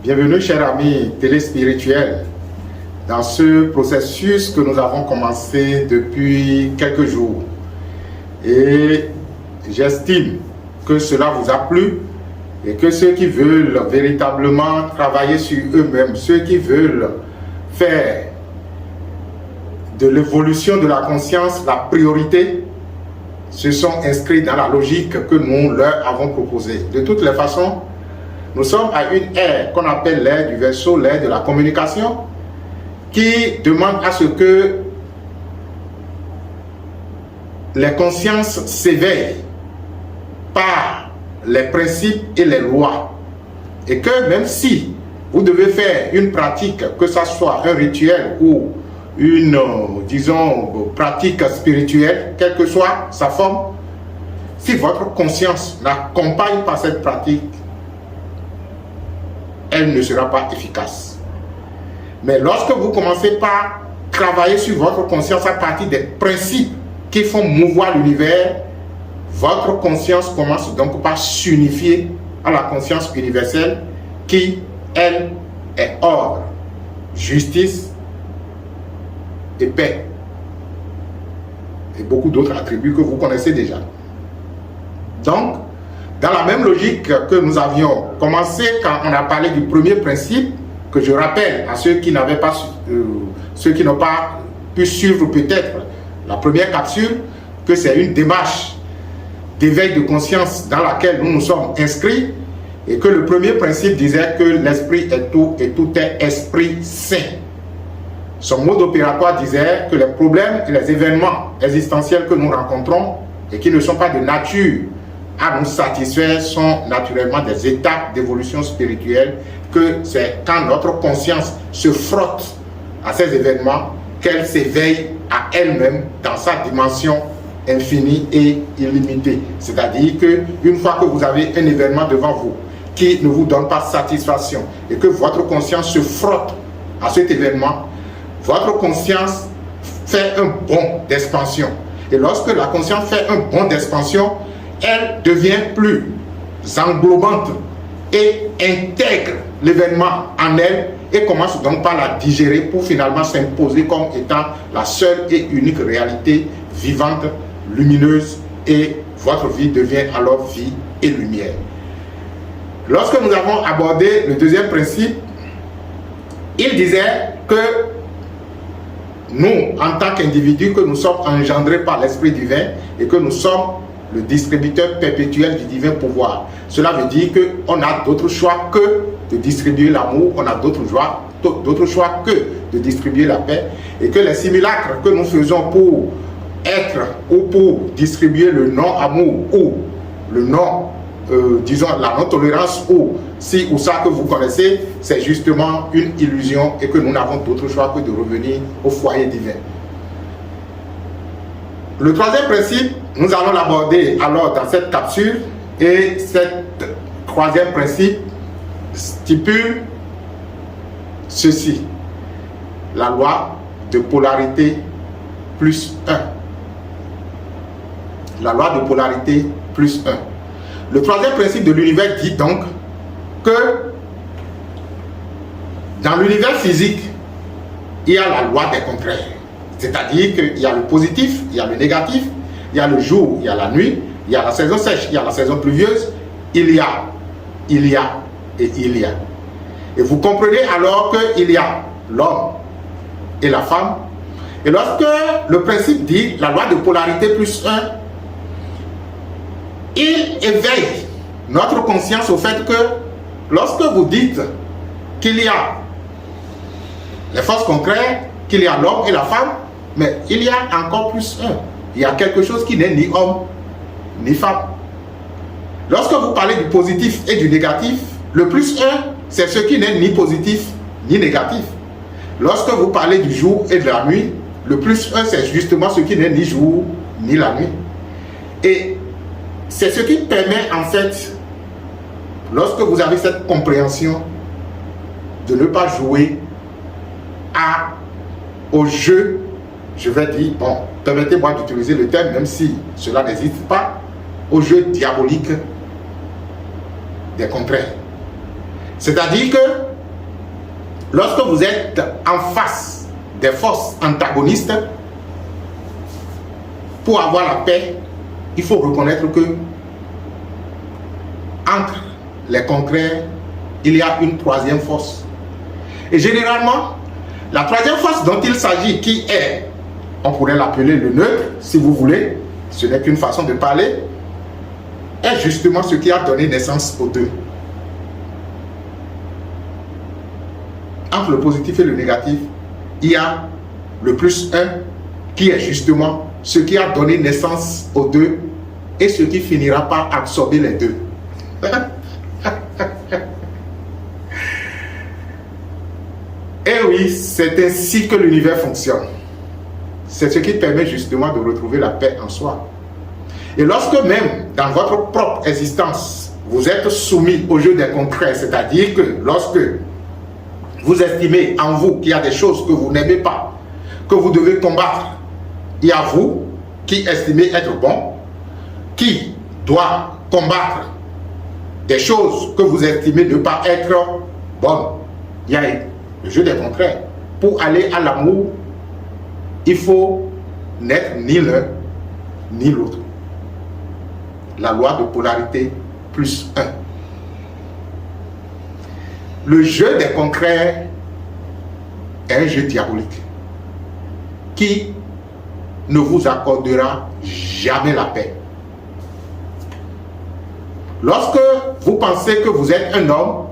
Bienvenue, chers amis téléspirituels, dans ce processus que nous avons commencé depuis quelques jours. Et j'estime que cela vous a plu et que ceux qui veulent véritablement travailler sur eux-mêmes, ceux qui veulent faire de l'évolution de la conscience la priorité, se sont inscrits dans la logique que nous leur avons proposée. De toutes les façons, nous sommes à une ère qu'on appelle l'ère du Verseau, l'ère de la communication, qui demande à ce que les consciences s'éveillent par les principes et les lois. Et que même si vous devez faire une pratique, que ce soit un rituel ou une, disons, pratique spirituelle, quelle que soit sa forme, si votre conscience n'accompagne pas cette pratique, elle ne sera pas efficace. Mais lorsque vous commencez par travailler sur votre conscience à partir des principes qui font mouvoir l'univers, votre conscience commence donc par s'unifier à la conscience universelle qui, elle, est ordre, justice et paix. Et beaucoup d'autres attributs que vous connaissez déjà. Donc, dans la même logique que nous avions commencé quand on a parlé du premier principe, que je rappelle à ceux qui n'avaient pas, ceux qui n'ont pas pu suivre peut-être la première capsule, que c'est une démarche d'éveil de conscience dans laquelle nous nous sommes inscrits, et que le premier principe disait que l'esprit est tout et tout est esprit saint. Son mode opératoire disait que les problèmes et les événements existentiels que nous rencontrons et qui ne sont pas de nature à nous satisfaire sont naturellement des étapes d'évolution spirituelle, que c'est quand notre conscience se frotte à ces événements qu'elle s'éveille à elle-même dans sa dimension infinie et illimitée. C'est-à-dire qu'une fois que vous avez un événement devant vous qui ne vous donne pas satisfaction et que votre conscience se frotte à cet événement, votre conscience fait un bond d'expansion. Et lorsque la conscience fait un bond d'expansion, elle devient plus englobante et intègre l'événement en elle et commence donc par la digérer pour finalement s'imposer comme étant la seule et unique réalité vivante, lumineuse, et votre vie devient alors vie et lumière. Lorsque nous avons abordé le deuxième principe, il disait que nous, en tant qu'individus, que nous sommes engendrés par l'Esprit divin et que nous sommes le distributeur perpétuel du divin pouvoir. Cela veut dire qu'on a d'autres choix que de distribuer l'amour, on a d'autres choix que de distribuer la paix, et que les simulacres que nous faisons pour être ou pour distribuer le non-amour ou le non, disons la non-tolérance ou ci ou ça que vous connaissez, c'est justement une illusion et que nous n'avons d'autre choix que de revenir au foyer divin. Le troisième principe, nous allons l'aborder alors dans cette capsule, et cet troisième principe stipule ceci: la loi de polarité plus 1. La loi de polarité plus 1. Le troisième principe de l'univers dit donc que dans l'univers physique, il y a la loi des contraires. C'est-à-dire qu'il y a le positif, il y a le négatif, il y a le jour, il y a la nuit, il y a la saison sèche, il y a la saison pluvieuse, il y a et il y a. Et vous comprenez alors qu'il y a l'homme et la femme. Et lorsque le principe dit la loi de polarité plus 1, il éveille notre conscience au fait que lorsque vous dites qu'il y a les forces contraires, qu'il y a l'homme et la femme, mais il y a encore plus 1. Il y a quelque chose qui n'est ni homme ni femme. Lorsque vous parlez du positif et du négatif, le plus 1, c'est ce qui n'est ni positif ni négatif. Lorsque vous parlez du jour et de la nuit, le plus 1, c'est justement ce qui n'est ni jour ni la nuit. Et c'est ce qui permet en fait, lorsque vous avez cette compréhension, de ne pas jouer au jeu, je vais dire, bon, permettez-moi d'utiliser le terme, même si cela n'existe pas, au jeu diabolique des contraires. C'est-à-dire que lorsque vous êtes en face des forces antagonistes, pour avoir la paix, il faut reconnaître que entre les contraires, il y a une troisième force. Et généralement, la troisième force dont il s'agit, qui est, on pourrait l'appeler le neutre, si vous voulez, ce n'est qu'une façon de parler, est justement ce qui a donné naissance aux deux. Entre le positif et le négatif, il y a le plus 1 qui est justement ce qui a donné naissance aux deux et ce qui finira par absorber les deux. Et oui, c'est ainsi que l'univers fonctionne. C'est ce qui permet justement de retrouver la paix en soi. Et lorsque même dans votre propre existence, vous êtes soumis au jeu des contraires, c'est-à-dire que lorsque vous estimez en vous qu'il y a des choses que vous n'aimez pas, que vous devez combattre, il y a vous qui estimez être bon, qui doit combattre des choses que vous estimez ne pas être bonnes. Il y a le jeu des contraires. Pour aller à l'amour, il faut n'être ni l'un ni l'autre. La loi de polarité plus 1. Le jeu des contraires est un jeu diabolique qui ne vous accordera jamais la paix. Lorsque vous pensez que vous êtes un homme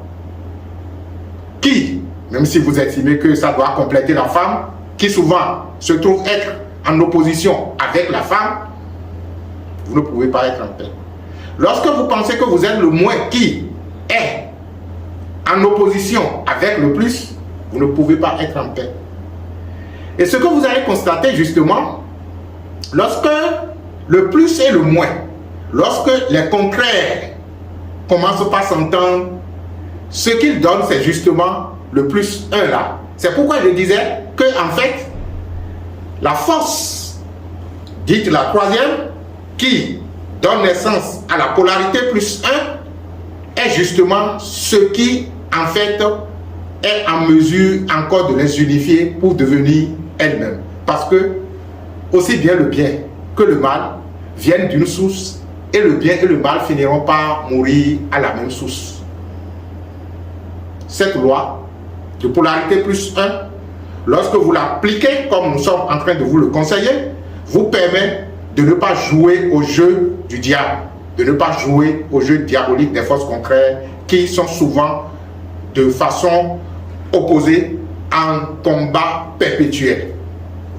qui, même si vous estimez que ça doit compléter la femme, qui souvent se trouve être en opposition avec la femme, vous ne pouvez pas être en paix. Lorsque vous pensez que vous êtes le moins qui est en opposition avec le plus, vous ne pouvez pas être en paix. Et ce que vous allez constater justement, lorsque le plus et le moins, lorsque les contraires commencent par s'entendre, ce qu'ils donnent, c'est justement le plus 1 là. C'est pourquoi je disais que en fait, la force, dite la troisième, qui donne naissance à la polarité plus 1, est justement ce qui, en fait, est en mesure encore de les unifier pour devenir elle-même. Parce que, aussi bien le bien que le mal viennent d'une source, et le bien et le mal finiront par mourir à la même source. Cette loi de polarité plus 1, lorsque vous l'appliquez, comme nous sommes en train de vous le conseiller, vous permet de ne pas jouer au jeu du diable, de ne pas jouer au jeu diabolique des forces contraires qui sont souvent de façon opposée en combat perpétuel.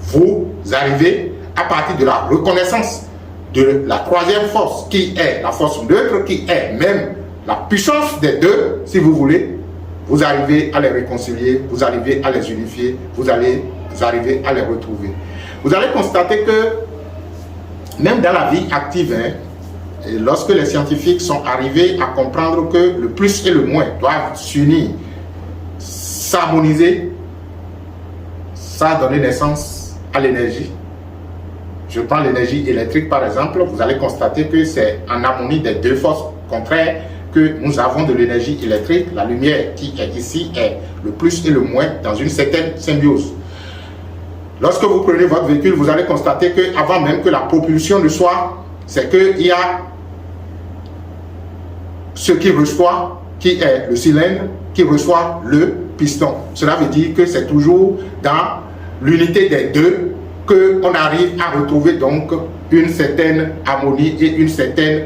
Vous arrivez à partir de la reconnaissance de la troisième force qui est la force neutre, qui est même la puissance des deux, si vous voulez, vous arrivez à les réconcilier, vous arrivez à les unifier, vous arrivez à les retrouver. Vous allez constater que même dans la vie active, et lorsque les scientifiques sont arrivés à comprendre que le plus et le moins doivent s'unir, s'harmoniser, ça a donné naissance à l'énergie. Je prends l'énergie électrique par exemple, vous allez constater que c'est en harmonie des deux forces contraires que nous avons de l'énergie électrique. La lumière qui est ici est le plus et le moins dans une certaine symbiose. Lorsque vous prenez votre véhicule, vous allez constater que avant même que la propulsion ne soit, c'est qu'il y a ce qui reçoit, qui est le cylindre, qui reçoit le piston. Cela veut dire que c'est toujours dans l'unité des deux qu'on arrive à retrouver donc une certaine harmonie et une certaine,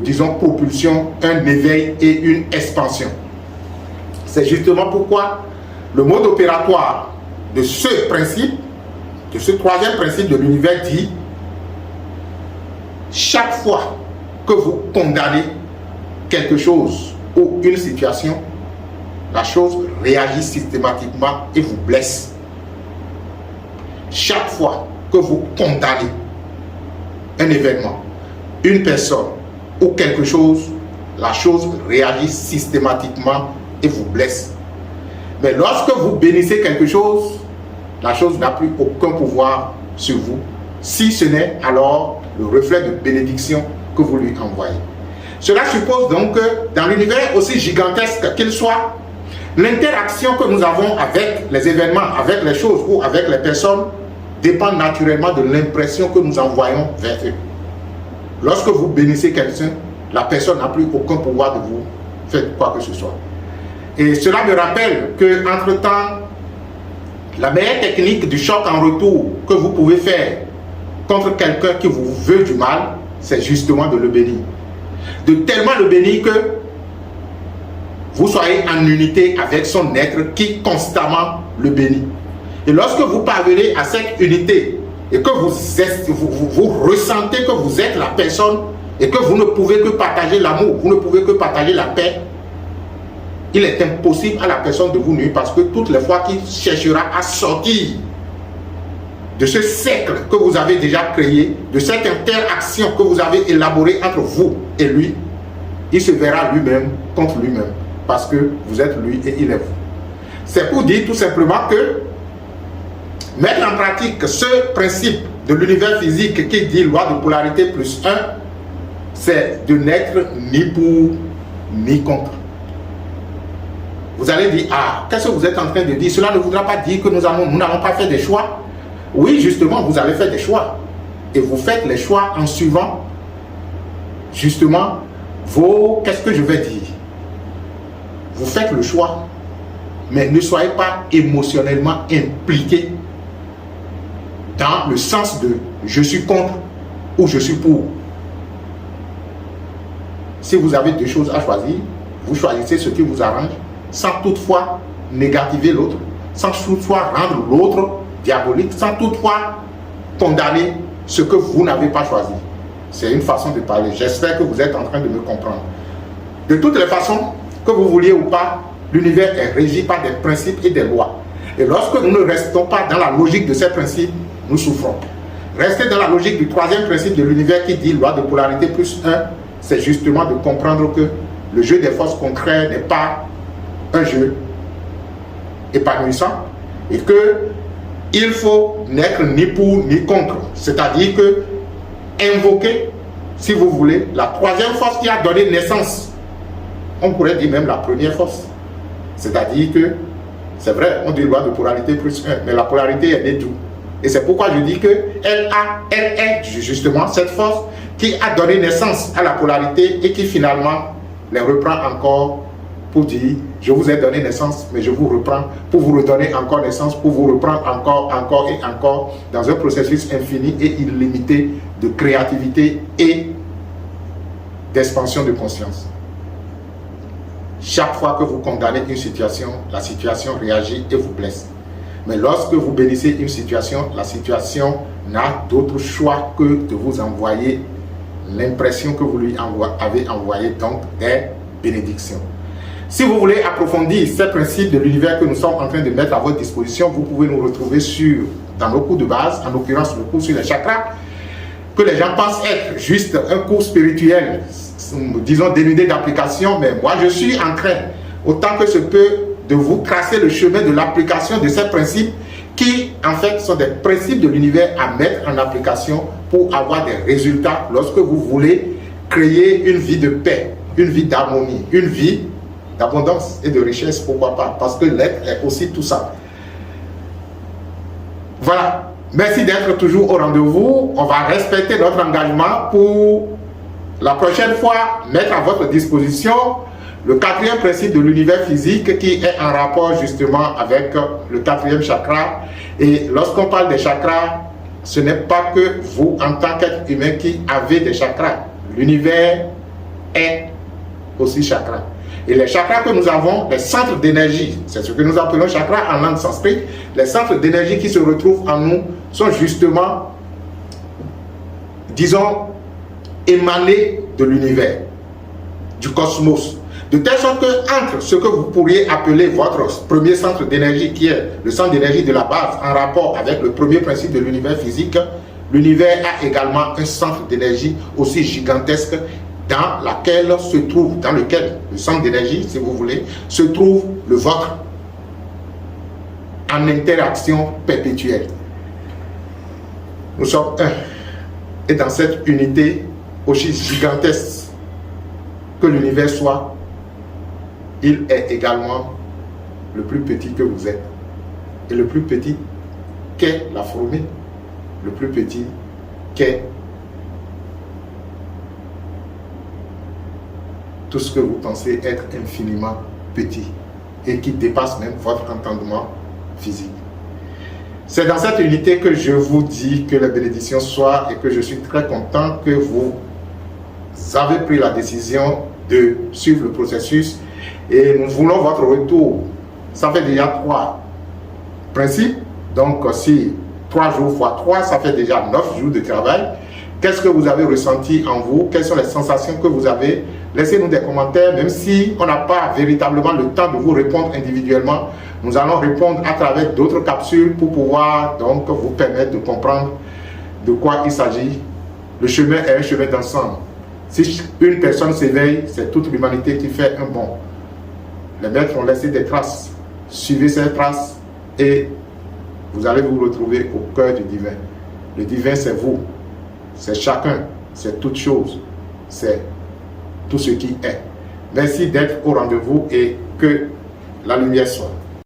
disons, propulsion, un éveil et une expansion. C'est justement pourquoi le mode opératoire de ce principe, de ce troisième principe de l'univers dit, chaque fois que vous condamnez quelque chose ou une situation, la chose réagit systématiquement et vous blesse. Chaque fois que vous condamnez un événement, une personne ou quelque chose, la chose réagit systématiquement et vous blesse. Mais lorsque vous bénissez quelque chose, la chose n'a plus aucun pouvoir sur vous, si ce n'est alors le reflet de bénédiction que vous lui envoyez. Cela suppose donc que dans l'univers aussi gigantesque qu'il soit, L'interaction que nous avons avec les événements, avec les choses ou avec les personnes dépend naturellement de l'impression que nous envoyons vers eux. Lorsque vous bénissez quelqu'un, la personne n'a plus aucun pouvoir de vous faire quoi que ce soit. Et cela me rappelle qu'entre-temps, la meilleure technique du choc en retour que vous pouvez faire contre quelqu'un qui vous veut du mal, c'est justement de le bénir. De tellement le bénir que vous soyez en unité avec son être qui constamment le bénit. Et lorsque vous parvenez à cette unité et que vous ressentez que vous êtes la personne et que vous ne pouvez que partager l'amour, vous ne pouvez que partager la paix, il est impossible à la personne de vous nuire parce que toutes les fois qu'il cherchera à sortir de ce cercle que vous avez déjà créé, de cette interaction que vous avez élaborée entre vous et lui, il se verra lui-même contre lui-même parce que vous êtes lui et il est vous. C'est pour dire tout simplement que mettre en pratique ce principe de l'univers physique qui dit loi de polarité plus 1, c'est de n'être ni pour ni contre. Vous allez dire, ah, qu'est-ce que vous êtes en train de dire? Cela ne voudra pas dire que nous n'allons pas faire des choix. Oui, justement, vous allez faire des choix. Et vous faites les choix en suivant, justement, qu'est-ce que je vais dire? Vous faites le choix, mais ne soyez pas émotionnellement impliqué dans le sens de je suis contre ou je suis pour. Si vous avez deux choses à choisir, vous choisissez ce qui vous arrange, sans toutefois négativer l'autre, sans toutefois rendre l'autre diabolique, sans toutefois condamner ce que vous n'avez pas choisi. C'est une façon de parler. J'espère que vous êtes en train de me comprendre. De toutes les façons, que vous vouliez ou pas, l'univers est régi par des principes et des lois. Et lorsque nous ne restons pas dans la logique de ces principes, nous souffrons. Rester dans la logique du troisième principe de l'univers qui dit loi de polarité plus 1, c'est justement de comprendre que le jeu des forces contraires n'est pas un jeu épanouissant et que il faut n'être ni pour ni contre. C'est-à-dire que invoquer, si vous voulez, la troisième force qui a donné naissance. On pourrait dire même la première force. C'est-à-dire que, c'est vrai, on dit loi de polarité plus 1, mais la polarité est née d'où? Et c'est pourquoi je dis qu'elle est justement cette force qui a donné naissance à la polarité et qui finalement les reprend encore pour dire je vous ai donné naissance, mais je vous reprends pour vous redonner encore naissance, pour vous reprendre encore et encore dans un processus infini et illimité de créativité et d'expansion de conscience. Chaque fois que vous condamnez une situation, la situation réagit et vous blesse. Mais lorsque vous bénissez une situation, la situation n'a d'autre choix que de vous envoyer l'impression que vous lui avez envoyé, donc des bénédictions. Si vous voulez approfondir ces principes de l'univers que nous sommes en train de mettre à votre disposition, vous pouvez nous retrouver dans nos cours de base, en l'occurrence le cours sur les chakras, que les gens pensent être juste un cours spirituel, disons dénudé d'application, mais moi je suis en train, autant que se peut, de vous tracer le chemin de l'application de ces principes qui en fait sont des principes de l'univers à mettre en application pour avoir des résultats lorsque vous voulez créer une vie de paix, une vie d'harmonie, une vie d'abondance et de richesse, pourquoi pas, parce que l'être est aussi tout ça. Voilà, merci d'être toujours au rendez-vous. On va respecter notre engagement pour la prochaine fois mettre à votre disposition le quatrième principe de l'univers physique qui est en rapport justement avec le quatrième chakra. Et lorsqu'on parle des chakras, ce n'est pas que vous en tant qu'être humain qui avez des chakras. L'univers est aussi chakra. Et les chakras que nous avons, les centres d'énergie, c'est ce que nous appelons chakras en langue sanskrit, les centres d'énergie qui se retrouvent en nous sont justement, disons, émanés de l'univers, du cosmos. De telle sorte que entre ce que vous pourriez appeler votre premier centre d'énergie, qui est le centre d'énergie de la base, en rapport avec le premier principe de l'univers physique, l'univers a également un centre d'énergie aussi gigantesque dans lequel le centre d'énergie, si vous voulez, se trouve le vôtre en interaction perpétuelle. Nous sommes un. Et dans cette unité aussi gigantesque que l'univers soit, il est également le plus petit que vous êtes. Et le plus petit qu'est la fourmi, le plus petit qu'est tout ce que vous pensez être infiniment petit et qui dépasse même votre entendement physique. C'est dans cette unité que je vous dis que les bénédictions soient et que je suis très content que vous avez pris la décision de suivre le processus et nous voulons votre retour. Ça fait déjà 3 principes. Donc, si 3 jours fois 3, ça fait déjà 9 jours de travail. Qu'est-ce que vous avez ressenti en vous? Quelles sont les sensations que vous avez? Laissez-nous des commentaires, même si on n'a pas véritablement le temps de vous répondre individuellement. Nous allons répondre à travers d'autres capsules pour pouvoir donc vous permettre de comprendre de quoi il s'agit. Le chemin est un chemin d'ensemble. Si une personne s'éveille, c'est toute l'humanité qui fait un bond. Les maîtres ont laissé des traces. Suivez ces traces et vous allez vous retrouver au cœur du divin. Le divin, c'est vous. C'est chacun. C'est toute chose. C'est tout ce qui est. Merci d'être au rendez-vous et que la lumière soit.